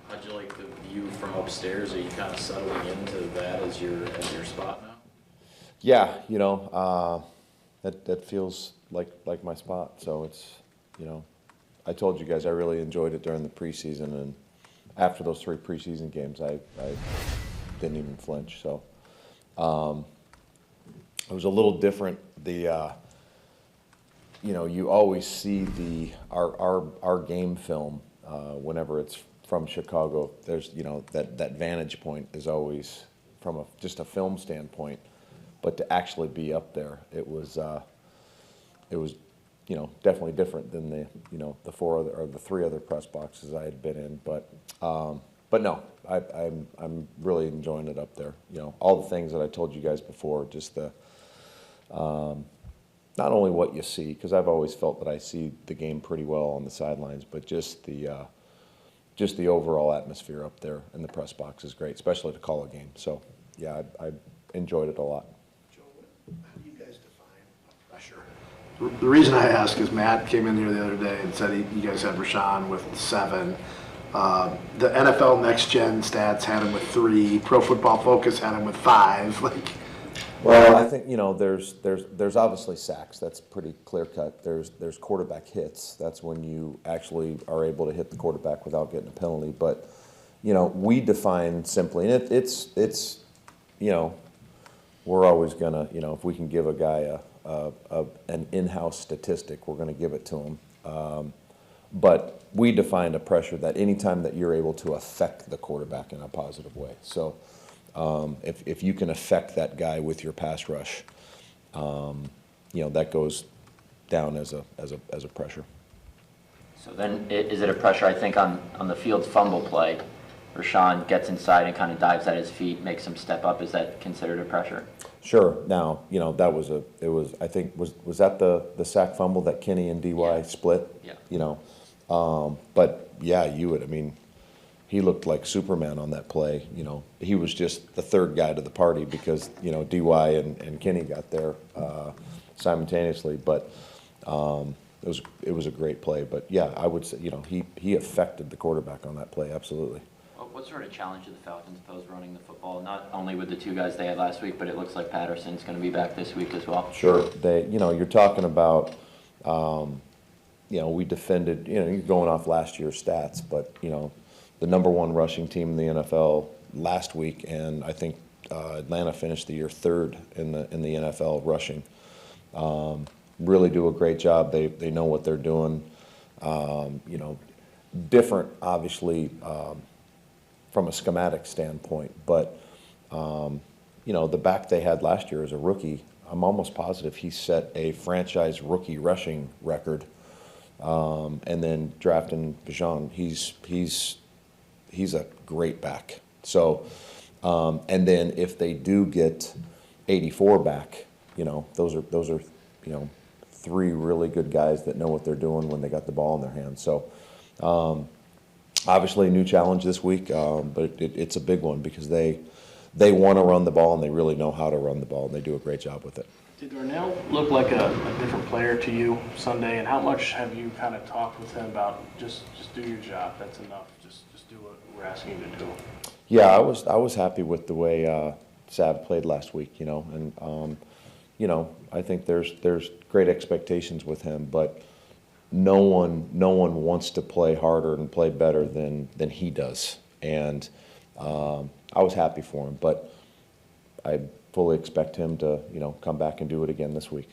How'd you like the view from upstairs? Are you kind of settling into that as your spot now? Yeah, that feels like my spot. So it's, you know, I told you guys I really enjoyed it during the preseason, and after those 3 preseason games, I didn't even flinch. So it was a little different. You always see our game film whenever it's from Chicago. There's, that vantage point is always from just a film standpoint, but to actually be up there, it was definitely different than the 3 other press boxes I had been in. But no, I'm really enjoying it up there. All the things that I told you guys before, just the not only what you see, because I've always felt that I see the game pretty well on the sidelines, but just the overall atmosphere up there in the press box is great, especially to call a game. So yeah, I enjoyed it a lot. Joe, how do you guys define pressure? The reason I ask is Matt came in here the other day and said you guys had Rashawn with 7. The NFL Next Gen stats had him with 3. Pro Football Focus had him with 5. Well, I think there's obviously sacks. That's pretty clear cut. There's quarterback hits. That's when you actually are able to hit the quarterback without getting a penalty. But we define simply, and it's we're always gonna, if we can give a guy an in-house statistic, we're gonna give it to him. But we define a pressure that anytime that you're able to affect the quarterback in a positive way. So if you can affect that guy with your pass rush, that goes down as a pressure. So then, is it a pressure? I think on the field's fumble play, Rashawn gets inside and kind of dives at his feet, makes him step up. Is that considered a pressure? Sure. Now, that was I think was that the sack fumble that Kenny and DY split? Yeah. But yeah, you would. I mean, he looked like Superman on that play. He was just the third guy to the party because DY and Kenny got there simultaneously. But it was a great play. But yeah, I would say he affected the quarterback on that play, absolutely. What sort of challenge do the Falcons pose running the football? Not only with the 2 guys they had last week, but it looks like Patterson's going to be back this week as well. Sure. You're talking about, we defended, you're going off last year's stats, but, the #1 rushing team in the NFL last week, and I think Atlanta finished the year 3rd in the NFL rushing. Really do a great job. They know what they're doing. Different, obviously, from a schematic standpoint, but the back they had last year as a rookie, I'm almost positive he set a franchise rookie rushing record. And then drafting Bijan, he's a great back. So, and then if they do get 84 back, those are 3 really good guys that know what they're doing when they got the ball in their hands. So, obviously a new challenge this week, but it's a big one because they want to run the ball and they really know how to run the ball and they do a great job with it. Did Darnell look like a different player to you Sunday, and how much have you kind of talked with him about just do your job, that's enough, just do what we're asking you to do? Yeah, I was happy with the way Sav played last week, and I think there's great expectations with him, but no one wants to play harder and play better than he does, and I was happy for him, but I fully expect him to come back and do it again this week.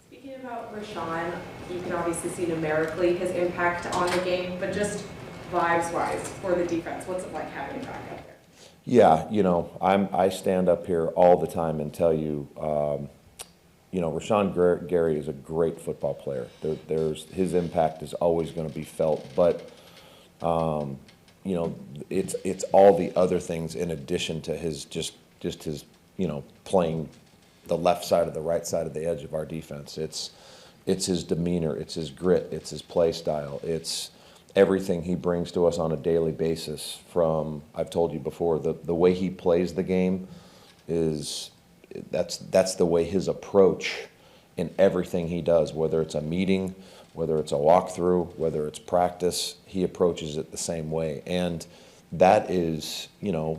Speaking about Rashawn, you can obviously see numerically his impact on the game, but just vibes-wise for the defense, what's it like having him back up there? Yeah, I stand up here all the time and tell you, Rashawn Gary is a great football player. His impact is always going to be felt, but it's all the other things in addition to his just his playing the left side or the right side of the edge of our defense. It's his demeanor, it's his grit, it's his play style, it's everything he brings to us on a daily basis. From, I've told you before, the way he plays the game that's the way his approach in everything he does, whether it's a meeting, whether it's a walkthrough, whether it's practice, he approaches it the same way. And that is, you know,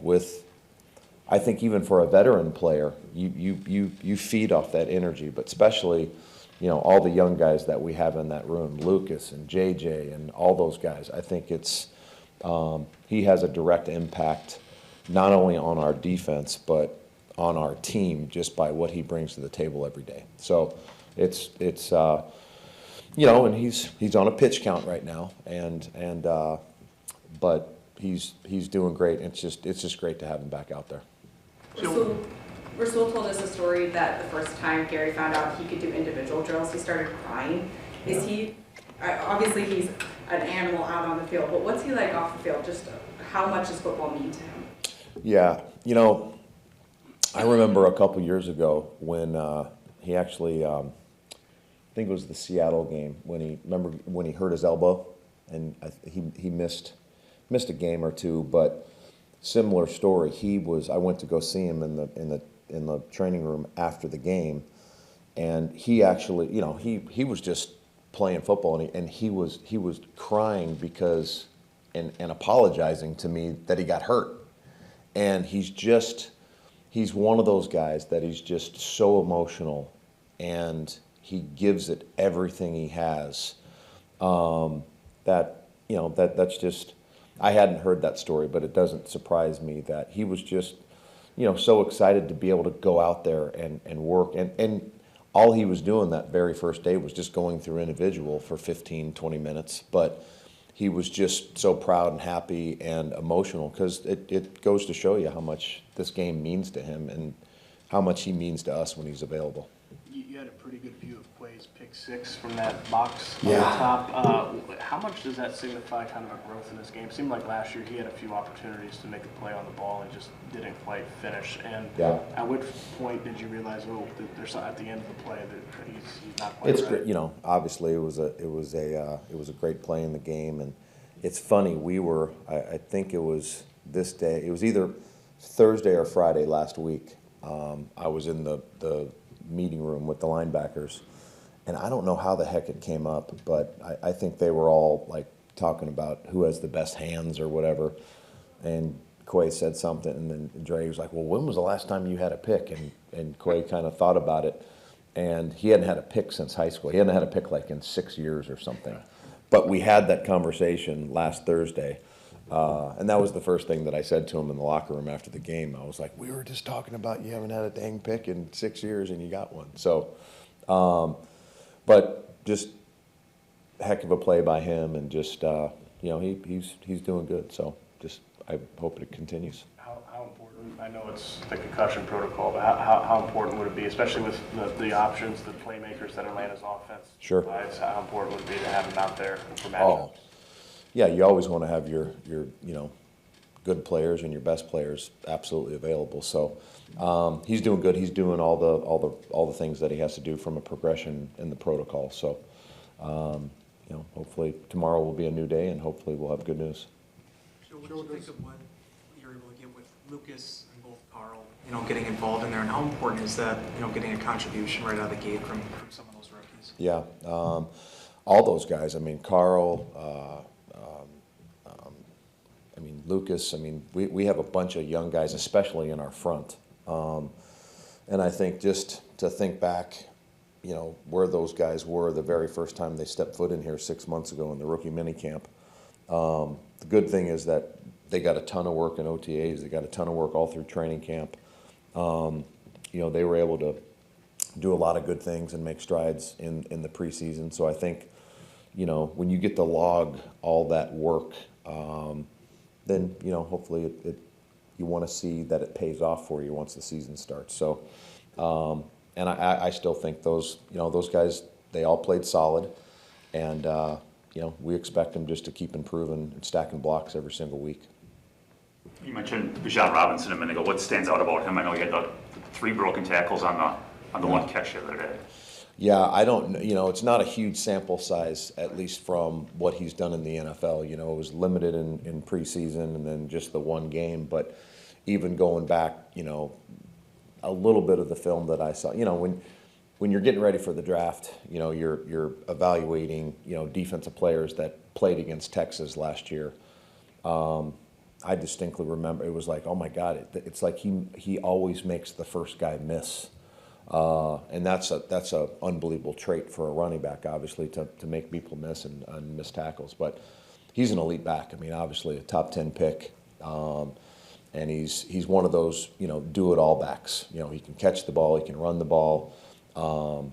I think even for a veteran player, you feed off that energy, but especially, you know, all the young guys that we have in that room, Lucas and JJ and all those guys. I think he has a direct impact not only on our defense, but on our team just by what he brings to the table every day. So it's you know, and he's on a pitch count right now, but he's doing great. It's just great to have him back out there. Rasul told us a story that the first time Gary found out he could do individual drills, he started crying. Is he, obviously he's an animal out on the field, but what's he like off the field? Just how much does football mean to him? Yeah, you know, I remember a couple years ago when he actually, I think it was the Seattle game, when he hurt his elbow, and he missed a game or two, but similar story. I went to go see him in the training room after the game, and he actually, you know, he was just playing football, and he was crying because and apologizing to me that he got hurt. And he's one of those guys that he's just so emotional, and he gives it everything he has. That, you know, that's just, I hadn't heard that story, but it doesn't surprise me that he was just, you know, so excited to be able to go out there and work. And all he was doing that very first day was just going through individual for 15, 20 minutes. But he was just so proud and happy and emotional because it goes to show you how much this game means to him and how much he means to us when he's available. You had a pretty good view of Quay's pick six from that box on Yeah. the top. How much does that signify kind of a growth in this game? It seemed like last year he had a few opportunities to make a play on the ball and just didn't quite finish. And Yeah. at which point did you realize, that there's at the end of the play that he's not quite It's right? great, you know. Obviously, it was a great play in the game, and it's funny. I think it was this day. It was either Thursday or Friday last week. I was in the meeting room with the linebackers, and I don't know how the heck it came up, but I think they were all like talking about who has the best hands or whatever. And Quay said something, and then Dre was like, "Well, when was the last time you had a pick?" And Quay kind of thought about it, and he hadn't had a pick since high school. He hadn't had a pick like in 6 years or something. But we had that conversation last Thursday, and that was the first thing that I said to him in the locker room after the game. I was like, "We were just talking about you haven't had a dang pick in 6 years, and you got one." So, but just heck of a play by him, and just you know, he's doing good. So just I hope it continues. How important, I know it's the concussion protocol, but how important would it be, especially with the options, the playmakers that Atlanta's offense Sure. provides, how important would it be to have him out there for matchups? Oh, yeah, you always want to have your you know, good players and your best players absolutely available. So he's doing good. He's doing all the things that he has to do from a progression in the protocol. So you know, hopefully tomorrow will be a new day, and hopefully we'll have good news. So what do you think of what you're able to get with Lucas and both Carl, you know, getting involved in there, and how important is that, you know, getting a contribution right out of the gate from some of those rookies? Yeah, all those guys. I mean, Carl. I mean, Lucas. I mean, we have a bunch of young guys, especially in our front. And I think just to think back, you know, where those guys were the very first time they stepped foot in here 6 months ago in the rookie minicamp. The good thing is that they got a ton of work in OTAs. They got a ton of work all through training camp. You know, they were able to do a lot of good things and make strides in the preseason. So I think, you know, when you get to log all that work, then, you know, hopefully you want to see that it pays off for you once the season starts. So, and I still think those guys, they all played solid, and you know, we expect them just to keep improving and stacking blocks every single week. You mentioned Bijan Robinson a minute ago. What stands out about him? I know he had the 3 broken tackles on the one catch the other day. Yeah, I don't, you know, it's not a huge sample size, at least from what he's done in the NFL. You know, it was limited in preseason and then just the one game. But even going back, you know, a little bit of the film that I saw, you know, when when you're getting ready for the draft, you know, you're evaluating, you know, defensive players that played against Texas last year. I distinctly remember it was like, oh my God, it's like he always makes the first guy miss. And that's a unbelievable trait for a running back, obviously, to make people miss and miss tackles. But he's an elite back. I mean, obviously a top 10 pick. And he's one of those, you know, do-it-all backs. You know, he can catch the ball, he can run the ball.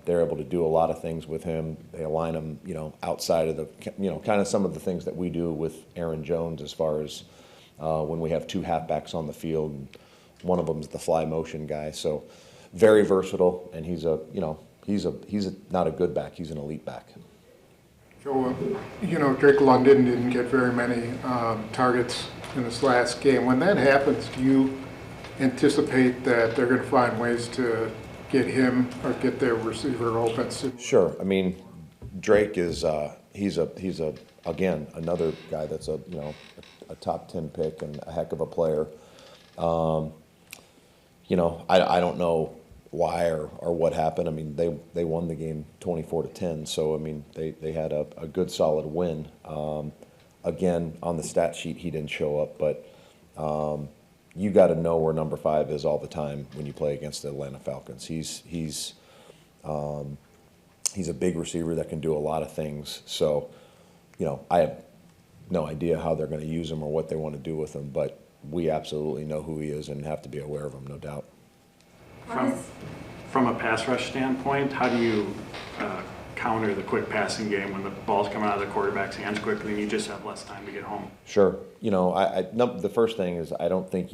They're able to do a lot of things with him. They align him, you know, outside of the, you know, kind of some of the things that we do with Aaron Jones as far as when we have two halfbacks on the field. And one of them is the fly motion guy. So very versatile, and he's not a good back. He's an elite back. So, you know, Drake London didn't get very many targets in this last game. When that happens, do you anticipate that they're going to find ways to get him or get their receiver open? Sure. I mean, Drake is he's again another guy that's a top 10 pick and a heck of a player. You know, I don't know why or what happened. I mean, they won the game 24-10, so I mean they had a good solid win. Again, on the stat sheet he didn't show up, but you got to know where number 5 is all the time when you play against the Atlanta Falcons. He's a big receiver that can do a lot of things. So, you know, I have no idea how they're going to use him or what they want to do with him, but we absolutely know who he is and have to be aware of him, no doubt. From a pass rush standpoint, how do you counter the quick passing game when the ball's coming out of the quarterback's hands quickly and you just have less time to get home? Sure. You know, the first thing is I don't think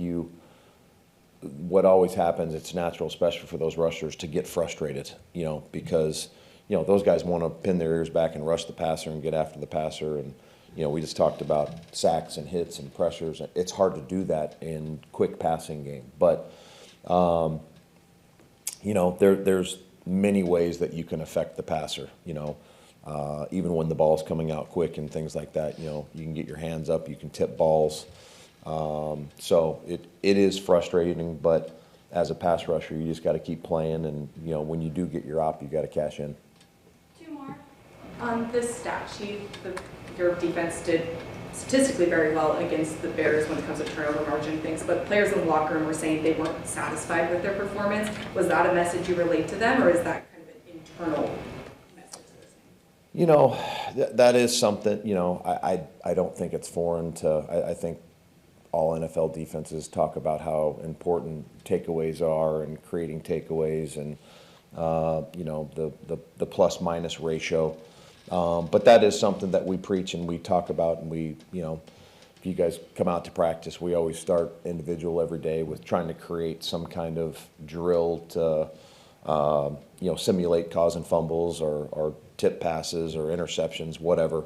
what always happens, it's natural, especially for those rushers, to get frustrated, you know, because, you know, those guys want to pin their ears back and rush the passer and get after the passer. And, you know, we just talked about sacks and hits and pressures. It's hard to do that in quick passing game. But, you know, there's many ways that you can affect the passer, you know, even when the ball's coming out quick and things like that. You know, you can get your hands up, you can tip balls. So it is frustrating, but as a pass rusher, you just got to keep playing. And, you know, when you do get your op, you got to cash in. 2 more. On this stat sheet, your defense did statistically very well against the Bears when it comes to turnover margin things, but players in the locker room were saying they weren't satisfied with their performance. Was that a message you relayed to them, or is that kind of an internal message? You know, that is something, you know, I don't think it's foreign to, I think all NFL defenses talk about how important takeaways are and creating takeaways and, you know, the plus-minus ratio. But that is something that we preach and we talk about, and we, you know, if you guys come out to practice, we always start individual every day with trying to create some kind of drill to, you know, simulate causing fumbles or tip passes or interceptions, whatever.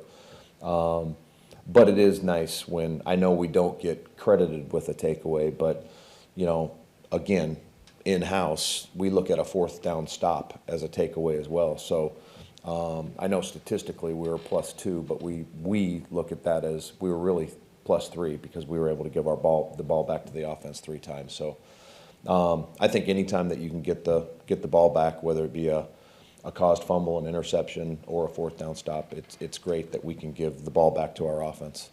But it is nice when, I know we don't get credited with a takeaway, but, you know, again, in-house, we look at a 4th down stop as a takeaway as well. So I know statistically we were +2, but we look at that as we were really +3 because we were able to give the ball back to the offense 3 times. So I think anytime that you can get the ball back, whether it be a caused fumble, an interception, or a 4th down stop, it's great that we can give the ball back to our offense.